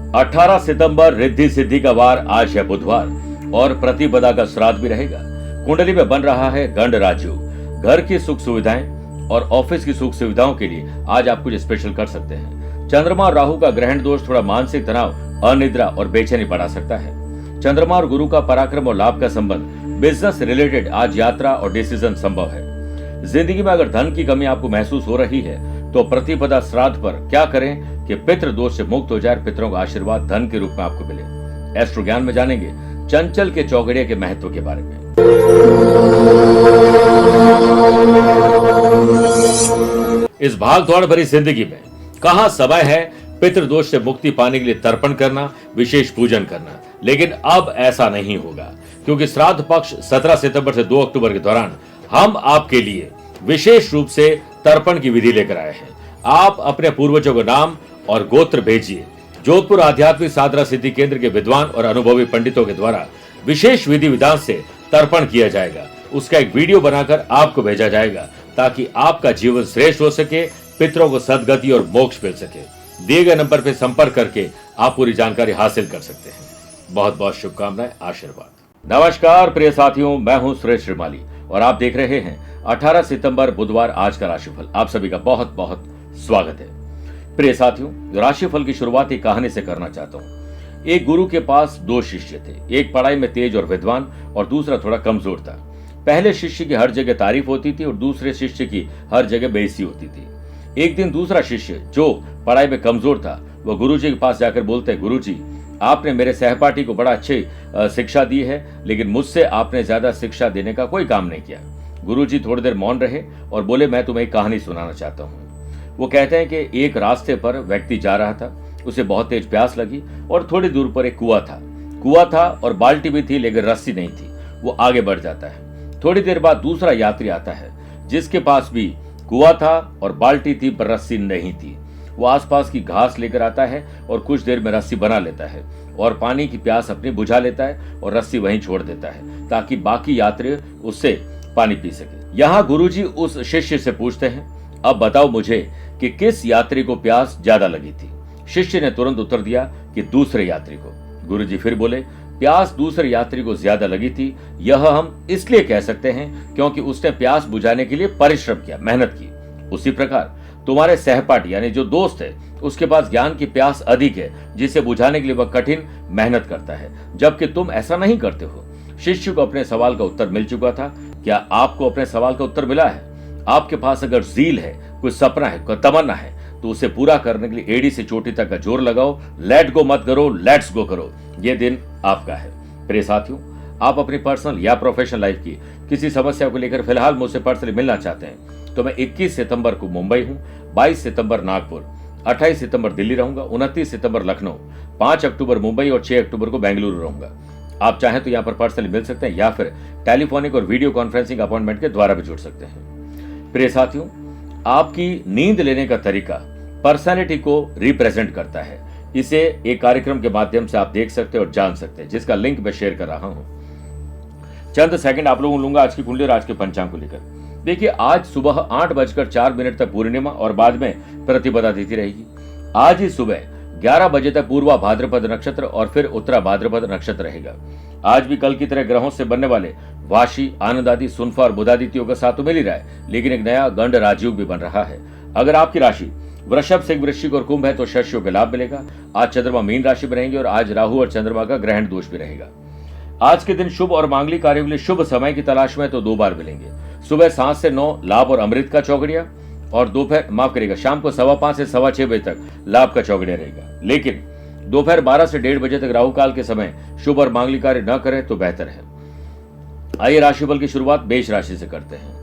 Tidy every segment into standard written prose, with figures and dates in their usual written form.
18 सितंबर रिद्धि सिद्धि का वार आज है बुधवार और प्रतिपदा का श्राद्ध भी रहेगा। कुंडली में बन रहा है गंड राजयोग। घर की सुख सुविधाएं और ऑफिस की सुख सुविधाओं के लिए आज आप कुछ स्पेशल कर सकते हैं। चंद्रमा और राहु का ग्रहण दोष थोड़ा मानसिक तनाव, अनिद्रा और बेचैनी बढ़ा सकता है। चंद्रमा और गुरु का पराक्रम और लाभ का संबंध, बिजनेस रिलेटेड आज यात्रा और डिसीजन संभव है। जिंदगी में अगर धन की कमी आपको महसूस हो रही है तो प्रतिपदा श्राद्ध पर क्या करें कि पितृ दोष से मुक्त हो जाए, पितरों का आशीर्वाद धन के रूप में आपको मिले। एस्ट्रो ज्ञान में जानेंगे चंचल के चौगड़िया के महत्व के बारे में। इस भागदौड़ भरी जिंदगी में कहां समय है पितृदोष से मुक्ति पाने के लिए तर्पण करना, विशेष पूजन करना। लेकिन अब ऐसा नहीं होगा क्योंकि श्राद्ध पक्ष 17 सितंबर से 2 अक्टूबर के दौरान हम आपके लिए विशेष रूप से तर्पण की विधि लेकर आए हैं। आप अपने पूर्वजों का नाम और गोत्र भेजिए। जोधपुर आध्यात्मिक साधना सिद्धि केंद्र के विद्वान और अनुभवी पंडितों के द्वारा विशेष विधि विधान से तर्पण किया जाएगा। उसका एक वीडियो बनाकर आपको भेजा जाएगा ताकि आपका जीवन श्रेष्ठ हो सके, पितरों को सदगति और मोक्ष मिल सके। दिए गए नंबर पर संपर्क करके आप पूरी जानकारी हासिल कर सकते हैं। बहुत बहुत शुभकामनाएं, आशीर्वाद। नमस्कार प्रिय साथियों, मैं हूं सुरेश श्रीमाली और आप देख रहे हैं 18 सितंबर बुधवार आज का राशिफल। आप सभी का बहुत बहुत स्वागत है। प्रिय साथियों, राशिफल की शुरुआत एक कहानी से करना चाहता हूं। एक गुरु के पास 2 शिष्य थे। एक पढ़ाई में तेज और विद्वान और दूसरा थोड़ा कमजोर था। पहले शिष्य की हर जगह तारीफ होती थी और दूसरे शिष्य की हर जगह बेइज्जती होती थी। एक दिन दूसरा शिष्य जो पढ़ाई में कमजोर था वह गुरुजी के पास जाकर बोलते, गुरुजी आपने मेरे सहपाठी को बड़ा अच्छी शिक्षा दी है, लेकिन मुझसे आपने ज्यादा शिक्षा देने का कोई काम नहीं किया। गुरुजी थोड़ी देर मौन रहे और बोले, मैं तुम्हें एक कहानी सुनाना चाहता हूँ। वो कहते हैं कि एक रास्ते पर व्यक्ति जा रहा था। उसे बहुत तेज प्यास लगी और थोड़ी दूर पर एक कुआं था और बाल्टी भी थी, लेकिन रस्सी नहीं थी। वो आगे बढ़ जाता है। थोड़ी देर बाद दूसरा यात्री आता है जिसके पास भी कुआं था और बाल्टी थी पर रस्सी नहीं थी। वो आसपास की घास लेकर आता है और कुछ देर में रस्सी बना लेता है और पानी की प्यास अपनी बुझा लेता है और रस्सी वहीं छोड़ देता है ताकि बाकी यात्री उससे पानी पी सके। यहाँ गुरुजी उस शिष्य से पूछते हैं, अब बताओ मुझे कि किस यात्री को प्यास ज्यादा लगी थी। शिष्य ने तुरंत उत्तर दिया कि दूसरे यात्री को। गुरुजी फिर बोले, प्यास दूसरे यात्री को ज्यादा लगी थी। यह हम इसलिए कह सकते हैं क्योंकि उसने प्यास बुझाने के लिए परिश्रम किया, मेहनत की। उसी प्रकार तुम्हारे सहपाठी यानी जो दोस्त है उसके पास ज्ञान की प्यास अधिक है, जिसे बुझाने के लिए वह कठिन मेहनत करता है, जबकि तुम ऐसा नहीं करते हो। शिष्य को अपने सवाल का उत्तर मिल चुका था। क्या आपको अपने सवाल का उत्तर मिला है? आपके पास अगर ज़ील है, कोई सपना है, कोई तमन्ना है तो उसे पूरा करने के लिए एड़ी से चोटी तक का जोर लगाओ। लेट गो मत करो, लेट्स गो करो। ये दिन आपका है। प्रिय साथियों, आप अपनी पर्सनल या प्रोफेशनल लाइफ की किसी समस्या को लेकर फिलहाल मुझसे पर्सनली मिलना चाहते हैं तो मैं 21 सितंबर को मुंबई हूँ, 22 सितंबर नागपुर, 28 सितंबर दिल्ली रहूंगा, 29 सितंबर लखनऊ, 5 अक्टूबर मुंबई और 6 अक्टूबर को बेंगलुरु रहूंगा। आप चाहें तो यहाँ पर पर्सनली मिल सकते हैं या फिर टेलीफोनिक और वीडियो कॉन्फ्रेंसिंग अपॉइंटमेंट के द्वारा भी जुड़ सकते हैं। प्रिय साथियों, आपकी नींद लेने का तरीका पर्सनैलिटी को रिप्रेजेंट करता है। इसे एक कार्यक्रम के माध्यम से आप देख सकते हैं और जान सकते हैं, जिसका लिंक मैं शेयर कर रहा हूं। चंद सेकंड आप लोगों को लूंगा आज की कुंडली और आज के पंचांग को लेकर। देखिए, आज सुबह 8:04 तक पूर्णिमा और बाद में प्रतिपदा तिथि रहेगी। आज ही सुबह 11 बजे तक पूर्वा भाद्रपद नक्षत्र और फिर उत्तरा भाद्रपद नक्षत्र रहेगा। आज भी कल की तरह ग्रहों से बनने वाले वाशी, आनंद आदि, सुनफा और बुधादित्यों का साथ तो मिल ही रहा है, लेकिन एक नया गंड राजयोग भी बन रहा है। अगर आपकी राशि वृषभ, सिंह, वृश्चिक और कुंभ है तो शस्यों के लाभ मिलेगा। आज चंद्रमा मीन राशि में रहेंगे और आज राहु और चंद्रमा का ग्रहण दोष भी रहेगा। आज के दिन शुभ और मांगलिक कार्यों के लिए शुभ समय की तलाश में तो 2 बार मिलेंगे। सुबह 7 से 9 लाभ और अमृत का चौगड़िया और दोपहर शाम को 5:15 से 6:15 बजे तक लाभ का चौगड़िया रहेगा। लेकिन दोपहर 12 से 1:30 बजे तक राहु काल के समय शुभ और मांगलिक कार्य न करें तो बेहतर है। आइए राशिफल की शुरुआत मेष राशि से करते हैं।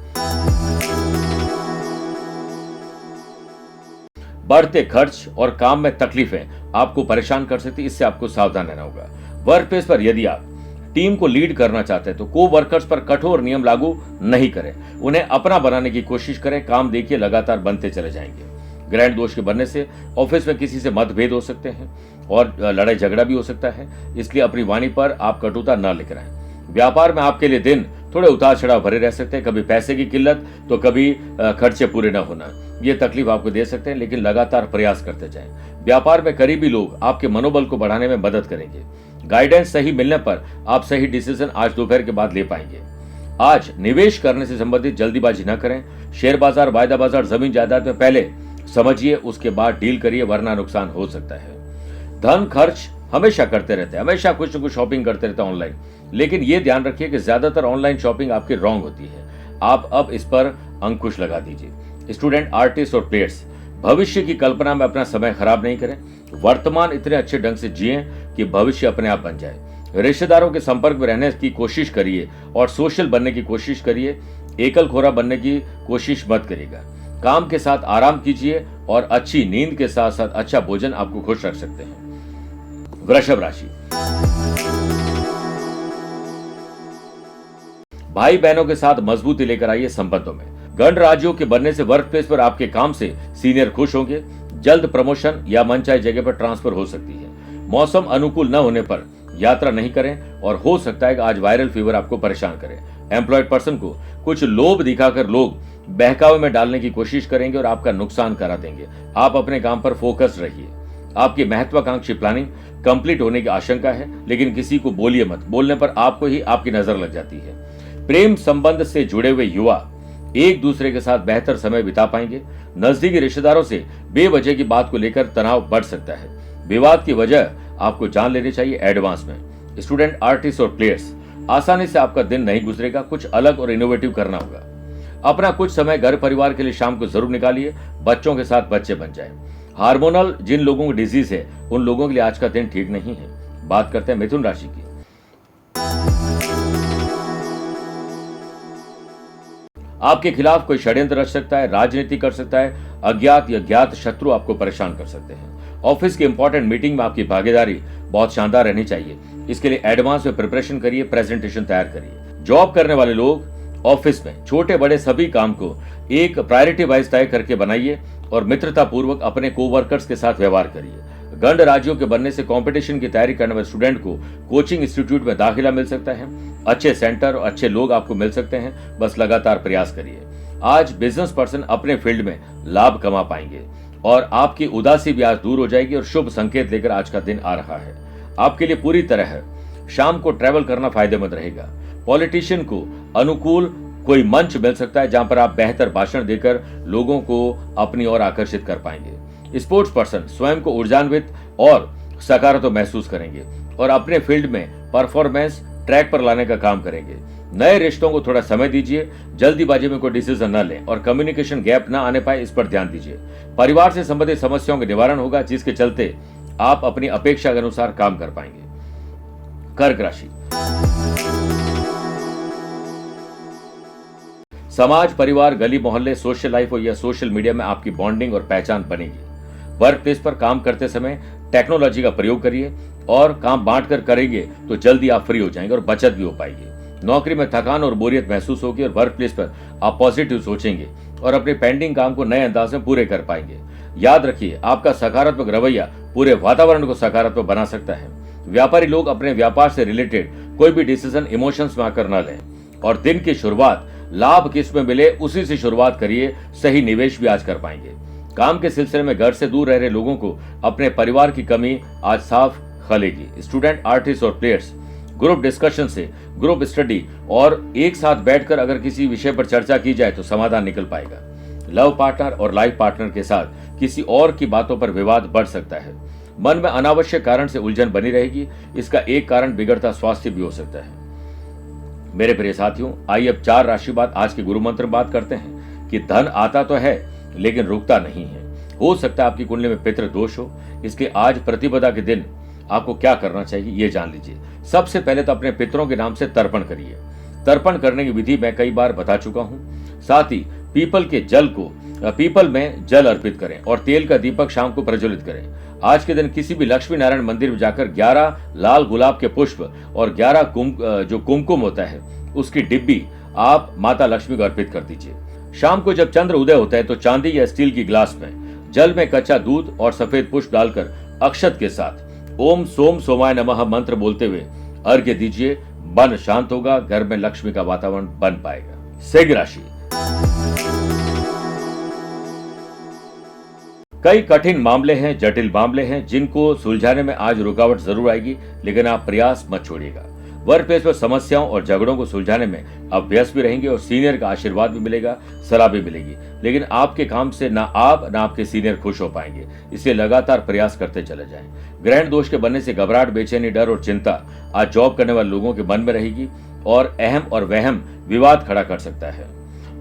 बढ़ते खर्च और काम में तकलीफें आपको परेशान कर सकती है, इससे आपको सावधान रहना होगा। वर्क प्लेस पर यदि आप टीम को लीड करना चाहते हैं तो को वर्कर्स पर कठोर नियम लागू नहीं करें, उन्हें अपना बनाने की कोशिश करें। काम देखिए लगातार बनते चले जाएंगे। ग्रहण दोष के बनने से ऑफिस में किसी से मतभेद हो सकते हैं और लड़ाई झगड़ा भी हो सकता है, इसलिए अपनी वाणी पर आप कटुता न लेकर आए। व्यापार में आपके लिए दिन थोड़े उतार चढ़ाव भरे रह सकते हैं, कभी पैसे की किल्लत तो कभी खर्चे पूरे न होना। ये तकलीफ आपको दे सकते हैं, लेकिन लगातार प्रयास करते जाएं। व्यापार में करीबी लोग आपके मनोबल को बढ़ाने में मदद करेंगे। गाइडेंस सही मिलने पर आप सही डिसीजन आज दोपहर के बाद ले पाएंगे। आज निवेश करने से संबंधित जल्दीबाजी न करें। शेयर बाजार, वायदा बाजार, जमीन जायदाद में पहले समझिए, उसके बाद डील करिए, वरना नुकसान हो सकता है। धन खर्च हमेशा करते रहते हैं, हमेशा कुछ न कुछ शॉपिंग करते रहते हैं ऑनलाइन, लेकिन ये ध्यान रखिए कि ज्यादातर ऑनलाइन शॉपिंग आपकी रॉन्ग होती है। आप अब इस पर अंकुश लगा दीजिए। स्टूडेंट, आर्टिस्ट और प्लेयर्स, भविष्य की कल्पना में अपना समय खराब नहीं करें। वर्तमान इतने अच्छे ढंग से जिएं कि भविष्य अपने आप बन जाए। रिश्तेदारों के संपर्क में रहने की कोशिश करिए और सोशल बनने की कोशिश करिए। एकल खोरा बनने की कोशिश मत करिएगा। काम के साथ आराम कीजिए और अच्छी नींद के साथ साथ अच्छा भोजन आपको खुश रख सकते हैं। वृषभ राशि, भाई बहनों के साथ मजबूती लेकर आइए संबंधों में। गण राज्यों के बनने से वर्क प्लेस पर आपके काम से सीनियर खुश होंगे। जल्द प्रमोशन या मनचाही जगह पर ट्रांसफर हो सकती है। मौसम अनुकूल न होने पर यात्रा नहीं करें और हो सकता है कि आज वायरल फीवर आपको परेशान करे। एम्प्लॉयड पर्सन को कुछ लोभ दिखाकर लोग बहकावे में डालने की कोशिश करेंगे और आपका नुकसान करा देंगे। आप अपने काम पर फोकस रहिए। आपकी महत्वाकांक्षी प्लानिंग कंप्लीट होने की आशंका है, लेकिन किसी को बोलिए मत। बोलने पर आपको ही आपकी नजर लग जाती है। प्रेम संबंध से जुड़े हुए युवा एक दूसरे के साथ बेहतर समय बिता पाएंगे। नजदीकी रिश्तेदारों से बेवजह की बात को लेकर तनाव बढ़ सकता है। विवाद की वजह आपको जान लेनी चाहिए एडवांस में। स्टूडेंट, आर्टिस्ट और प्लेयर्स, आसानी से आपका दिन नहीं गुजरेगा। कुछ अलग और इनोवेटिव करना होगा। अपना कुछ समय घर परिवार के लिए शाम को जरूर निकालिए। बच्चों के साथ बच्चे बन जाए। हार्मोनल जिन लोगों को डिजीज है, उन लोगों के लिए आज का दिन ठीक नहीं है। बात करते हैं मिथुन राशि की। आपके खिलाफ कोई षड्यंत्र रच सकता है, राजनीति कर सकता है। अज्ञात या ज्ञात शत्रु आपको परेशान कर सकते हैं। ऑफिस की इंपॉर्टेंट मीटिंग में आपकी भागीदारी बहुत शानदार रहनी चाहिए। इसके लिए एडवांस में प्रिपरेशन करिए, प्रेजेंटेशन तैयार करिए। जॉब करने वाले लोग ऑफिस में छोटे बड़े सभी काम को एक प्रायोरिटी वाइज तय करके बनाइए और मित्रता पूर्वक अपने कोवर्कर्स के साथ व्यवहार करिए। गण राज्यों के बनने से कंपटीशन की तैयारी करने वाले स्टूडेंट को कोचिंग इंस्टीट्यूट में दाखिला मिल सकता है। अच्छे सेंटर और अच्छे लोग आपको मिल सकते हैं, बस लगातार प्रयास करिए। आज बिजनेस पर्सन अपने फील्ड में लाभ कमा पाएंगे और आपकी उदासी भी आज दूर हो जाएगी और शुभ संकेत लेकर आज का दिन आ रहा है। आपके लिए पूरी तरह शाम को ट्रैवल करना फायदेमंद रहेगा। पॉलिटिशियन को अनुकूल कोई मंच मिल सकता है जहां पर आप बेहतर भाषण देकर लोगों को अपनी ओर आकर्षित कर पाएंगे। स्पोर्ट्स पर्सन स्वयं को ऊर्जान्वित और सकारात्मक महसूस करेंगे और अपने फील्ड में परफॉर्मेंस ट्रैक पर लाने का काम करेंगे। नए रिश्तों को थोड़ा समय दीजिए। जल्दीबाजी में कोई डिसीजन न लें और कम्युनिकेशन गैप न आने पाए, इस पर ध्यान दीजिए। परिवार से संबंधित समस्याओं का निवारण होगा, जिसके चलते आप अपनी अपेक्षा के अनुसार काम कर पाएंगे। कर्क राशि, समाज, परिवार, गली मोहल्ले, सोशल लाइफ और या सोशल मीडिया में आपकी बॉन्डिंग और पहचान बनेगी। वर्क प्लेस पर काम करते समय टेक्नोलॉजी का प्रयोग करिए और काम बांटकर करेंगे तो जल्दी आप फ्री हो जाएंगे और बचत भी हो पाएगी। नौकरी में थकान और बोरियत महसूस होगी और वर्क प्लेस पर आप पॉजिटिव सोचेंगे और अपने पेंडिंग काम को नए अंदाज में पूरे कर पाएंगे। याद रखिए, आपका सकारात्मक रवैया पूरे वातावरण को सकारात्मक बना सकता है। व्यापारी लोग अपने व्यापार से रिलेटेड कोई भी डिसीजन इमोशंस में आकर न लें और दिन की शुरुआत लाभ किसमें मिले उसी से शुरुआत करिए। सही निवेश भी आज कर पाएंगे। काम के सिलसिले में घर से दूर रह रहे लोगों को अपने परिवार की कमी आज साफ खलेगी। स्टूडेंट, आर्टिस्ट और प्लेयर्स, ग्रुप डिस्कशन से ग्रुप स्टडी और एक साथ बैठकर अगर किसी विषय पर चर्चा की जाए तो समाधान निकल पाएगा। लव पार्टनर और लाइफ पार्टनर के साथ किसी और की बातों पर विवाद बढ़ सकता है। मन में अनावश्यक कारण से उलझन बनी रहेगी। इसका एक कारण बिगड़ता स्वास्थ्य भी हो सकता है। मेरे प्रिय साथियों, आइए अब 4 राशि बाद आज के गुरु मंत्र बात करते हैं कि धन आता तो है लेकिन रुकता नहीं है। हो सकता है आपकी कुंडली में पितृ दोष हो। इसके आज प्रतिपदा के दिन आपको क्या करना चाहिए ये जान लीजिए। सबसे पहले तो अपने पितरों के नाम से तर्पण करिए। तर्पण करने की विधि मैं कई बार बता चुका हूं। साथ ही पीपल में जल अर्पित करें और तेल का दीपक शाम को प्रज्वलित करें। आज के दिन किसी भी लक्ष्मी नारायण मंदिर में जाकर 11 लाल गुलाब के पुष्प और 11 जो कुमकुम होता है उसकी डिब्बी आप माता लक्ष्मी को अर्पित कर दीजिए। शाम को जब चंद्र उदय होता है तो चांदी या स्टील की ग्लास में जल में कच्चा दूध और सफेद पुष्प डालकर अक्षत के साथ ओम सोम सोमाय नमः मंत्र बोलते हुए अर्घ्य दीजिए। मन शांत होगा, घर में लक्ष्मी का वातावरण बन पाएगा। सिंह राशि, कई कठिन मामले हैं, जटिल मामले हैं जिनको सुलझाने में आज रुकावट जरूर आएगी, लेकिन आप प्रयास मत छोड़िएगा। वर्क प्लेस पर समस्याओं और झगड़ों को सुलझाने में आप व्यस्त भी रहेंगे और सीनियर का आशीर्वाद भी मिलेगा, सलाह भी मिलेगी, लेकिन आपके काम से ना आप ना आपके सीनियर खुश हो पाएंगे, इसलिए लगातार प्रयास करते चले जाएं। ग्रहण दोष के बनने से घबराहट, बेचैनी, डर और चिंता आज जॉब करने वाले लोगों के मन में रहेगी और अहम और वहम विवाद खड़ा कर सकता है।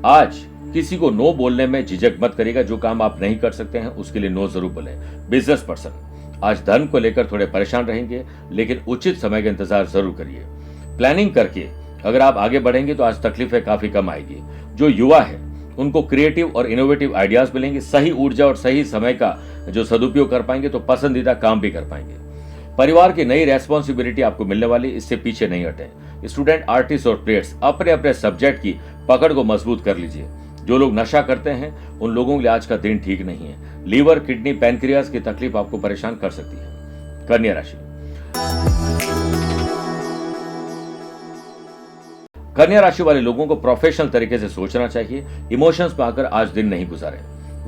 आज किसी को नो बोलने में झिझक मत करिएगा। जो काम आप नहीं कर सकते हैं उसके लिए नो जरूर बोलें। बिजनेस पर्सन आज धन को लेकर थोड़े परेशान रहेंगे, लेकिन उचित समय का इंतजार जरूर करिए। प्लानिंग करके अगर आप आगे बढ़ेंगे तो आज तकलीफें काफी कम आएगी। जो युवा है उनको क्रिएटिव और इनोवेटिव आइडियाज मिलेंगे। सही ऊर्जा और सही समय का जो सदुपयोग कर पाएंगे तो पसंदीदा काम भी कर पाएंगे। परिवार की नई रेस्पॉन्सिबिलिटी आपको मिलने वाली, इससे पीछे नहीं हटें। स्टूडेंट, आर्टिस्ट और प्लेयर्स अपने अपने सब्जेक्ट की पकड़ को मजबूत कर लीजिए। जो लोग नशा करते हैं उन लोगों के लिए आज का दिन ठीक नहीं है। लीवर, किडनी, पैनक्रियाज की तकलीफ आपको परेशान कर सकती है। कन्या राशि, कन्या राशि वाले लोगों को प्रोफेशनल तरीके से सोचना चाहिए। इमोशंस में आकर आज दिन नहीं गुजारें।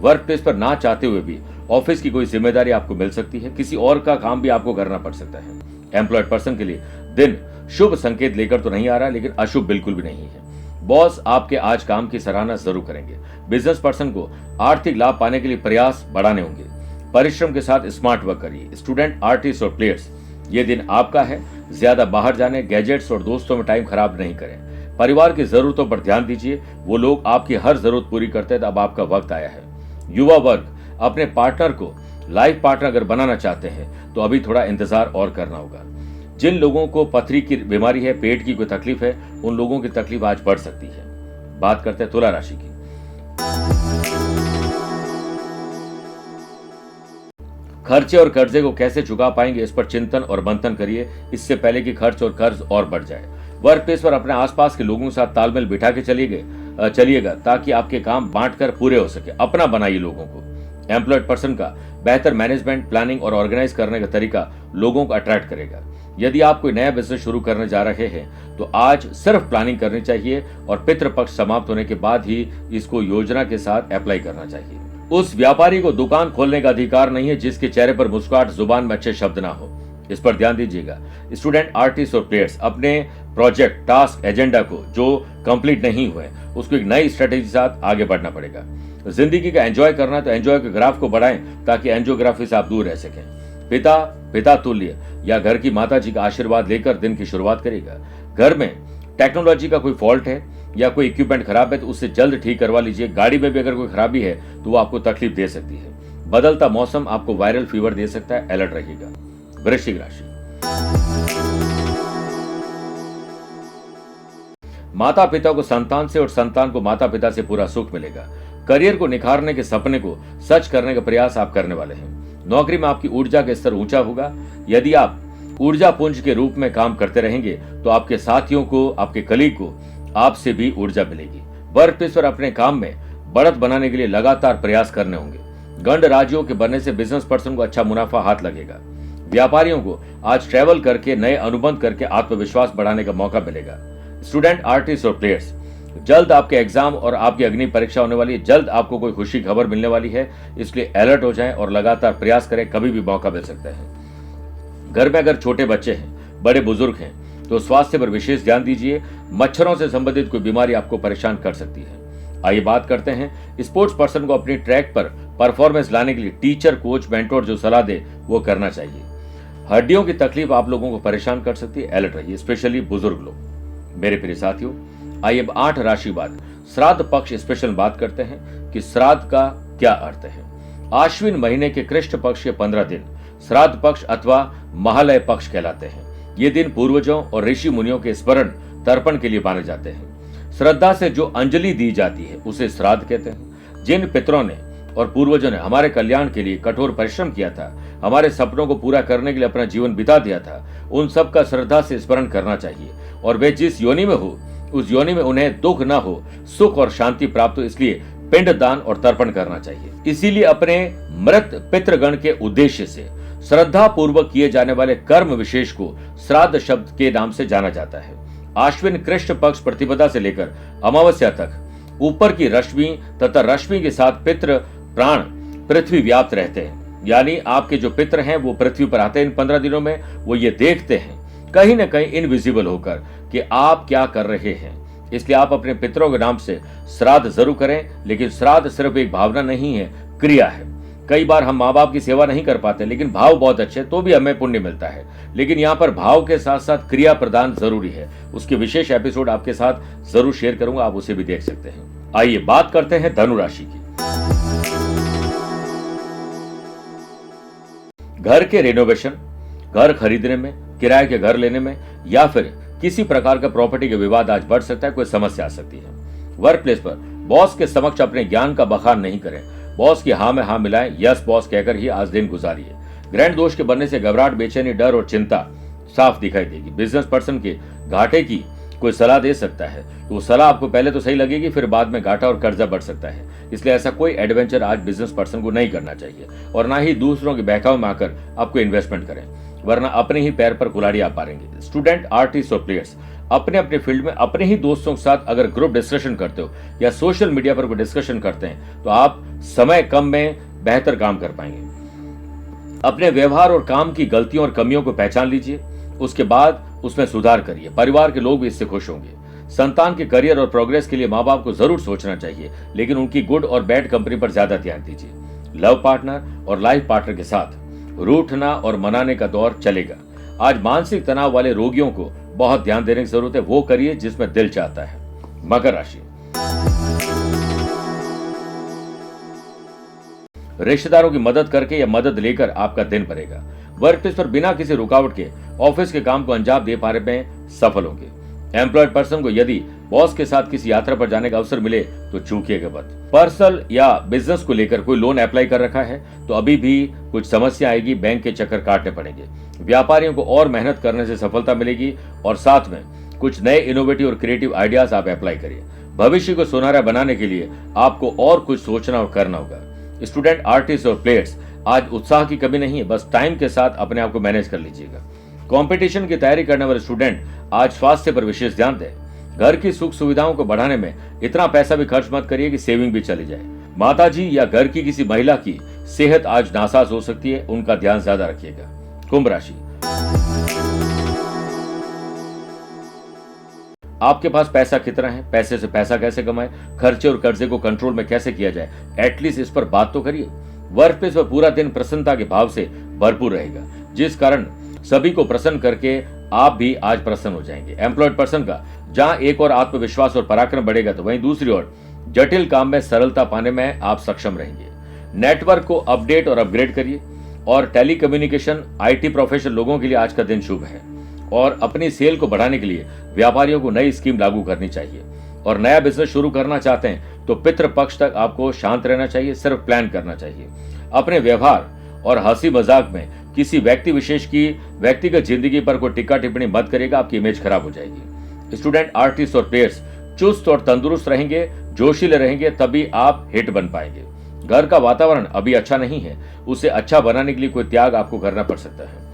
वर्क प्लेस पर ना चाहते हुए भी ऑफिस की कोई जिम्मेदारी आपको मिल सकती है। किसी और का काम भी आपको करना पड़ सकता है। एम्प्लॉयड पर्सन के लिए दिन शुभ संकेत लेकर तो नहीं आ रहा, लेकिन अशुभ बिल्कुल भी नहीं है। बॉस आपके आज काम की सराहना जरूर करेंगे। बिजनेस पर्सन को आर्थिक लाभ पाने के लिए प्रयास बढ़ाने होंगे। परिश्रम के साथ स्मार्ट वर्क करिए। स्टूडेंट, आर्टिस्ट और प्लेयर्स, ये दिन आपका है। ज्यादा बाहर जाने, गैजेट्स और दोस्तों में टाइम खराब नहीं करें। परिवार की जरूरतों पर ध्यान दीजिए। वो लोग आपकी हर जरूरत पूरी करते हैं, तो अब आपका वक्त आया है। युवा वर्ग अपने पार्टनर को लाइफ पार्टनर अगर बनाना चाहते हैं तो अभी थोड़ा इंतजार और करना होगा। जिन लोगों को पथरी की बीमारी है, पेट की कोई तकलीफ है, उन लोगों की तकलीफ आज बढ़ सकती है। बात करते हैं तुला राशि की। खर्चे और कर्जे को कैसे चुका पाएंगे, इस पर चिंतन और मंथन करिए, इससे पहले कि खर्च और कर्ज और बढ़ जाए। वर्क प्लेस पर अपने आसपास के लोगों के साथ तालमेल बिठा के चलिएगा ताकि आपके काम बांटकर पूरे हो सके। अपना बनाइए लोगों को। एम्प्लॉयड पर्सन का बेहतर मैनेजमेंट, प्लानिंग और ऑर्गेनाइज करने का तरीका लोगों को अट्रैक्ट करेगा। यदि आप कोई नया बिजनेस शुरू करने जा रहे हैं तो आज सिर्फ प्लानिंग करनी चाहिए और पितृपक्ष समाप्त होने के बाद ही इसको योजना के साथ अप्लाई करना चाहिए। उस व्यापारी को दुकान खोलने का अधिकार नहीं है जिसके चेहरे पर मुस्कुराहट, जुबान में अच्छे शब्द ना हो। इस पर ध्यान दीजिएगा। स्टूडेंट, आर्टिस्ट और प्लेयर्स अपने प्रोजेक्ट, टास्क, एजेंडा को जो कंप्लीट नहीं हुए उसको एक नई स्ट्रेटेजी के साथ आगे बढ़ना पड़ेगा। जिंदगी का एंजॉय करना है तो एंजॉय के ग्राफ को बढ़ाएं ताकि एंजियोग्राफी से आप दूर रह सकें। पिता तुल्य या घर की माता जी का आशीर्वाद लेकर दिन की शुरुआत करेगा। घर में टेक्नोलॉजी का कोई फॉल्ट है या कोई इक्विपमेंट खराब है तो उससे जल्द ठीक करवा लीजिए। गाड़ी में भी अगर कोई खराबी है तो वो आपको तकलीफ दे सकती है। बदलता मौसम आपको वायरल फीवर दे सकता है, अलर्ट रहिएगा। वृश्चिक राशि, माता पिता को संतान से और संतान को माता पिता से पूरा सुख मिलेगा। करियर को निखारने के सपने को सच करने का प्रयास आप करने वाले हैं। नौकरी में आपकी ऊर्जा का स्तर ऊंचा होगा। यदि आप ऊर्जा पुंज के रूप में काम करते रहेंगे तो आपके साथियों को, आपके कलीग को आपसे भी ऊर्जा मिलेगी। वर्क प्लेस पर अपने काम में बढ़त बनाने के लिए लगातार प्रयास करने होंगे। गंड राज्यों के बनने से बिजनेस पर्सन को अच्छा मुनाफा हाथ लगेगा। व्यापारियों को आज ट्रैवल करके, नए अनुबंध करके आत्मविश्वास बढ़ाने का मौका मिलेगा। स्टूडेंट, आर्टिस्ट और प्लेयर्स, जल्द आपके एग्जाम और आपकी अग्नि परीक्षा होने वाली है। जल्द आपको कोई खुशी खबर मिलने वाली है, इसलिए अलर्ट हो जाएं और लगातार प्रयास करें, कभी भी मौका मिल सकता है। घर में अगर छोटे बच्चे हैं, बड़े बुजुर्ग हैं तो स्वास्थ्य पर विशेष ध्यान दीजिए। मच्छरों से संबंधित कोई बीमारी आपको परेशान कर सकती है। आइए बात करते हैं स्पोर्ट्स पर्सन को अपनी ट्रैक पर परफॉर्मेंस लाने के लिए टीचर, कोच, मेंटोर जो सलाह दे वो करना चाहिए। हड्डियों की तकलीफ आप लोगों को परेशान कर सकती है, अलर्ट रहिए, स्पेशली बुजुर्ग लोग। मेरे प्रिय साथियों, आइए अब 8 राशि बाद श्राद्ध पक्ष स्पेशल बात करते हैं कि श्राद्ध का क्या अर्थ है। आश्विन महीने के कृष्ण पक्ष के 15 दिन श्राद्ध पक्ष अथवा महालय पक्ष कहलाते हैं। ये दिन पूर्वजों और ऋषि मुनियों के स्मरण तर्पण के लिए माने जाते हैं। श्रद्धा से जो अंजलि दी जाती है उसे श्राद्ध कहते हैं। जिन पितरों ने और पूर्वजों ने हमारे कल्याण के लिए कठोर परिश्रम किया था, हमारे सपनों को पूरा करने के लिए अपना जीवन बिता दिया था, उन सब का श्रद्धा से स्मरण करना चाहिए। और वे जिस योनि में हो उस योनि में उन्हें दुख न हो, सुख और शांति प्राप्त हो, इसलिए पिंड दान और तर्पण करना चाहिए। इसीलिए अपने मृत पितृगण के उद्देश्य से श्रद्धा पूर्वक किए जाने वाले कर्म विशेष को श्राद्ध शब्द के नाम से जाना जाता है। आश्विन कृष्ण पक्ष प्रतिपदा से लेकर अमावस्या तक ऊपर की रश्मि तथा रश्मि के साथ पितृ प्राण पृथ्वी व्याप्त रहते हैं, यानी आपके जो पितर हैं वो पृथ्वी पर आते हैं इन 15 दिनों में। वो ये देखते हैं कहीं ना कहीं इनविजिबल होकर कि आप क्या कर रहे हैं। इसलिए आप अपने पितरों के नाम से श्राद्ध जरूर करें, लेकिन श्राद्ध सिर्फ एक भावना नहीं है, क्रिया है। कई बार हम माँ बाप की सेवा नहीं कर पाते, लेकिन भाव बहुत अच्छे, तो भी हमें पुण्य मिलता है। लेकिन यहाँ पर भाव के साथ साथ क्रिया प्रदान जरूरी है। उसके विशेष एपिसोड आपके साथ जरूर शेयर करूंगा, आप उसे भी देख सकते हैं। आइए बात करते हैं धनु राशि की। घर के रेनोवेशन, घर खरीदने में, किराए के घर लेने में, या फिर किसी प्रकार का प्रॉपर्टी का विवाद आज बढ़ सकता है, कोई समस्या आ सकती है। वर्क प्लेस पर बॉस के समक्ष अपने ज्ञान का बखान नहीं करें, बॉस की हाँ में हाँ मिलाएं, यस बॉस कहकर ही आज दिन गुजारिए। ग्रहण दोष के बनने से घबराहट, बेचैनी, डर और चिंता साफ दिखाई देगी। बिजनेस पर्सन के घाटे की कोई सलाह दे सकता है, तो वो सलाह आपको पहले तो सही लगेगी, फिर बाद में घाटा और कर्जा बढ़ सकता है। इसलिए ऐसा कोई एडवेंचर आज बिजनेस पर्सन को नहीं करना चाहिए, और ना ही दूसरों के बहकावे में आकर आपको इन्वेस्टमेंट करें, वरना अपने ही पैर पर कुल्हाड़ी आप मारेंगे। स्टूडेंट, आर्टिस्ट और प्लेयर्स अपने अपने फील्ड में अपने ही दोस्तों के साथ अगर ग्रुप डिस्कशन करते हो या सोशल मीडिया पर कोई डिस्कशन करते हैं, तो आप समय कम में बेहतर काम कर पाएंगे। अपने व्यवहार और काम की गलतियों और कमियों को पहचान लीजिए, उसके बाद उसमें सुधार करिए। परिवार के लोग भी इससे खुश होंगे। संतान के करियर और प्रोग्रेस के लिए माँ बाप को जरूर सोचना चाहिए, लेकिन उनकी गुड और बैड कंपनी पर ज्यादा ध्यान दीजिए। लव पार्टनर और लाइफ पार्टनर के साथ रूठना और मनाने का दौर चलेगा। आज मानसिक तनाव वाले रोगियों को बहुत ध्यान देने की जरूरत है, वो करिए जिसमें दिल चाहता है। मकर राशि, रिश्तेदारों की मदद करके या मदद लेकर आपका दिन भरेगा। वर्क प्लेस पर बिना किसी रुकावट के ऑफिस के काम को अंजाम दे पाने में सफल होंगे। एम्प्लॉयड पर्सन को यदि बॉस के साथ किसी यात्रा पर जाने का अवसर मिले तो चूकिएगा मत। पर्सनल या बिजनेस को लेकर कोई लोन अप्लाई कर रखा है तो अभी भी कुछ समस्या आएगी, बैंक के चक्कर काटने पड़ेंगे। व्यापारियों को और मेहनत करने से सफलता मिलेगी, और साथ में कुछ नए इनोवेटिव और क्रिएटिव आइडियाज आप अप्लाई करिए। भविष्य को सुनहरा बनाने के लिए आपको और कुछ सोचना और करना होगा। स्टूडेंट, आर्टिस्ट और प्लेयर्स आज उत्साह की कमी नहीं है, बस टाइम के साथ अपने आप को मैनेज कर लीजिएगा। कंपटीशन की तैयारी करने वाले स्टूडेंट आज स्वास्थ्य पर विशेष ध्यान दें। घर की सुख सुविधाओं को बढ़ाने में इतना पैसा भी खर्च मत करिए कि सेविंग भी चली जाए। माताजी या घर की किसी महिला की सेहत आज नासाज हो सकती है, उनका ध्यान ज्यादा रखिएगा। कुंभ राशि, आपके पास पैसा कितना है, पैसे से पैसा कैसे कमाएं, खर्चे और कर्जे को कंट्रोल में कैसे किया जाए, एटलीस्ट इस पर बात तो करिए। वर्क प्लेस पर पूरा दिन प्रसन्नता के भाव से भरपूर रहेगा, जिस कारण सभी को प्रसन्न करके आप भी आज प्रसन्न हो जाएंगे। एम्प्लॉयड पर्सन का जहां एक और आत्मविश्वास और पराक्रम बढ़ेगा, तो वहीं दूसरी ओर जटिल काम में सरलता पाने में आप सक्षम रहेंगे। नेटवर्क को अपडेट और अपग्रेड करिए, और टेलीकम्युनिकेशन, आईटी प्रोफेशनल लोगों के लिए आज का दिन शुभ है। और अपनी सेल को बढ़ाने के लिए व्यापारियों को नई स्कीम लागू करनी चाहिए। और नया बिजनेस शुरू करना चाहते हैं तो पितृ पक्ष तक आपको शांत रहना चाहिए, सिर्फ प्लान करना चाहिए। अपने व्यवहार और हंसी मजाक में किसी व्यक्ति विशेष की व्यक्तिगत जिंदगी पर कोई टिक्का टिप्पणी मत करेगा, आपकी इमेज खराब हो जाएगी। स्टूडेंट, आर्टिस्ट और प्लेयर्स चुस्त और तंदुरुस्त रहेंगे, जोशीले रहेंगे, तभी आप हिट बन पाएंगे। घर का वातावरण अभी अच्छा नहीं है, उसे अच्छा बनाने के लिए कोई त्याग आपको करना पड़ सकता है।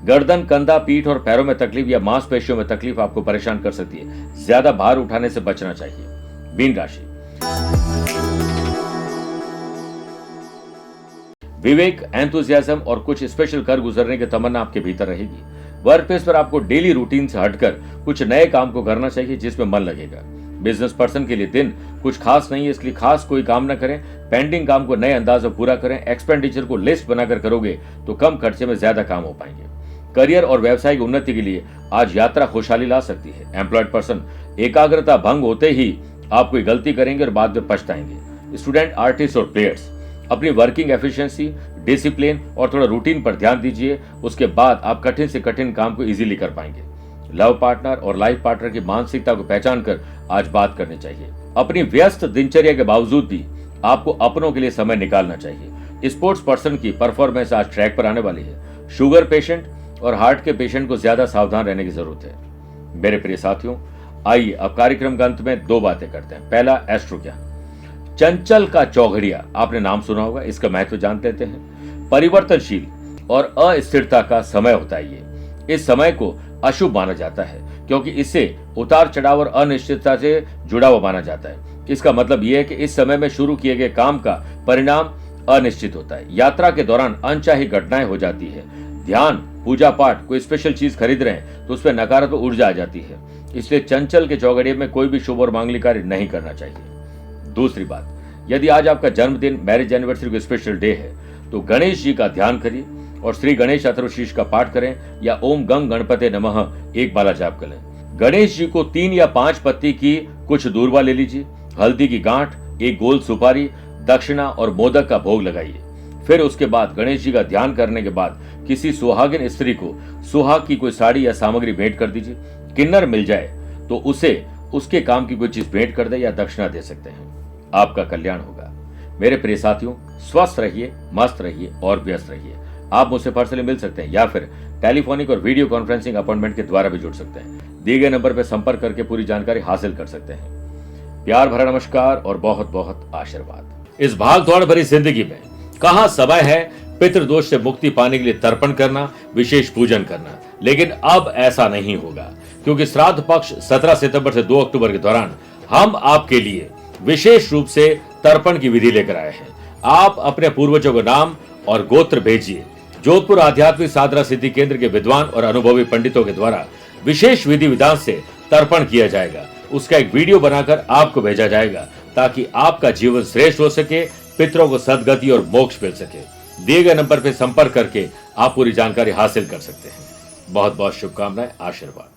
गर्दन, कंधा, पीठ और पैरों में तकलीफ या मांसपेशियों में तकलीफ आपको परेशान कर सकती है, ज्यादा भार उठाने से बचना चाहिए। मीन राशि, विवेक, एंथुसियाज्म और कुछ स्पेशल कर गुजरने की तमन्ना आपके भीतर रहेगी। वर्क प्लेस पर आपको डेली रूटीन से हटकर कुछ नए काम को करना चाहिए जिसमें मन लगेगा। बिजनेस पर्सन के लिए दिन कुछ खास नहीं है, इसलिए खास कोई काम न करें। पेंडिंग काम को नए अंदाज में पूरा करें। एक्सपेंडिचर को लिस्ट बनाकर करोगे तो कम खर्चे में ज्यादा काम हो पाएंगे। करियर और व्यवसायिक उन्नति के लिए आज यात्रा खुशहाली ला सकती है। एम्प्लॉयड पर्सन एकाग्रता भंग होते ही आप कोई गलती करेंगे और बाद में पछताएंगे। स्टूडेंट, आर्टिस्ट और प्लेयर्स अपनी वर्किंग एफिशिएंसी, डिसिप्लिन और थोड़ा रूटीन पर ध्यान दीजिए, उसके बाद आप कठिन से कठिन काम को इजीली कर पाएंगे। लव पार्टनर और लाइफ पार्टनर की मानसिकता को पहचान कर आज बात करनी चाहिए। अपनी व्यस्त दिनचर्या के बावजूद भी आपको अपनों के लिए समय निकालना चाहिए। स्पोर्ट्स पर्सन की परफॉर्मेंस आज ट्रैक पर आने वाली है। शुगर पेशेंट और हार्ट के पेशेंट को ज्यादा सावधान रहने की जरूरत है। मेरे प्रिय साथियों, आइए अब कार्यक्रम के अंत में दो बातें करते हैं। पहला, एस्ट्रो ज्ञान। चंचल का चौघड़िया, आपने नाम सुना होगा, इसका महत्व जान लेते हैं। परिवर्तनशील और अस्थिरता का समय होता है ये। इस समय को अशुभ माना जाता है क्योंकि इससे उतार चढ़ाव और अनिश्चितता से जुड़ा हुआ माना जाता है। इसका मतलब यह है कि इस समय में शुरू किए गए काम का परिणाम अनिश्चित होता है। यात्रा के दौरान अनचाही घटनाएं हो जाती है। ध्यान, पूजा पाठ, कोई स्पेशल चीज खरीद रहे हैं तो उसमें नकारात्मक ऊर्जा आ जाती है। इसलिए चंचल के चौगड़िए में कोई भी शुभ और मांगलिक कार्य नहीं करना चाहिए। दूसरी बात, यदि आज आपका जन्मदिन, मैरिज एनिवर्सरी कोई स्पेशल डे है तो गणेश जी का ध्यान करिए और श्री गणेश अथर्वशीर्ष का पाठ करें या ओम गंग गणपते नमः एक बाला जाप करें। गणेश जी को 3 या 5 पत्ती की कुछ दूर्वा ले लीजिए, हल्दी की गांठ, एक गोल सुपारी, दक्षिणा और मोदक का भोग लगाइए। फिर उसके बाद गणेश जी का ध्यान करने के बाद किसी सुहागिन स्त्री को सुहाग की कोई साड़ी या सामग्री भेंट कर दीजिए। किन्नर मिल जाए तो उसे उसके काम की कोई चीज भेंट कर दे या दक्षिणा दे सकते हैं। आपका कल्याण होगा। मेरे प्रिय साथियों, स्वस्थ रहिए, मस्त रहिए और व्यस्त रहिए। आप मुझसे पर्सनली मिल सकते हैं या फिर टेलीफोनिक और वीडियो कॉन्फ्रेंसिंग अपॉइंटमेंट के द्वारा भी जुड़ सकते हैं। दिए गए नंबर पर संपर्क करके पूरी जानकारी हासिल कर सकते हैं। प्यार भरा नमस्कार और बहुत बहुत आशीर्वाद। इस भाग दौड़ भरी जिंदगी में कहाँ समय है पितृदोष से मुक्ति पाने के लिए तर्पण करना, विशेष पूजन करना। लेकिन अब ऐसा नहीं होगा क्योंकि श्राद्ध पक्ष 17 सितंबर से 2 अक्टूबर के दौरान हम आपके लिए विशेष रूप से तर्पण की विधि लेकर आए हैं। आप अपने पूर्वजों को नाम और गोत्र भेजिए। जोधपुर आध्यात्मिक साधना सिद्धि केंद्र के विद्वान और अनुभवी पंडितों के द्वारा विशेष विधि विधान से तर्पण किया जाएगा। उसका एक वीडियो बनाकर आपको भेजा जाएगा ताकि आपका जीवन श्रेष्ठ हो सके, पितरों को सदगति और मोक्ष मिल सके। दिए गए नंबर पर संपर्क करके आप पूरी जानकारी हासिल कर सकते हैं। बहुत बहुत शुभकामनाएं, आशीर्वाद।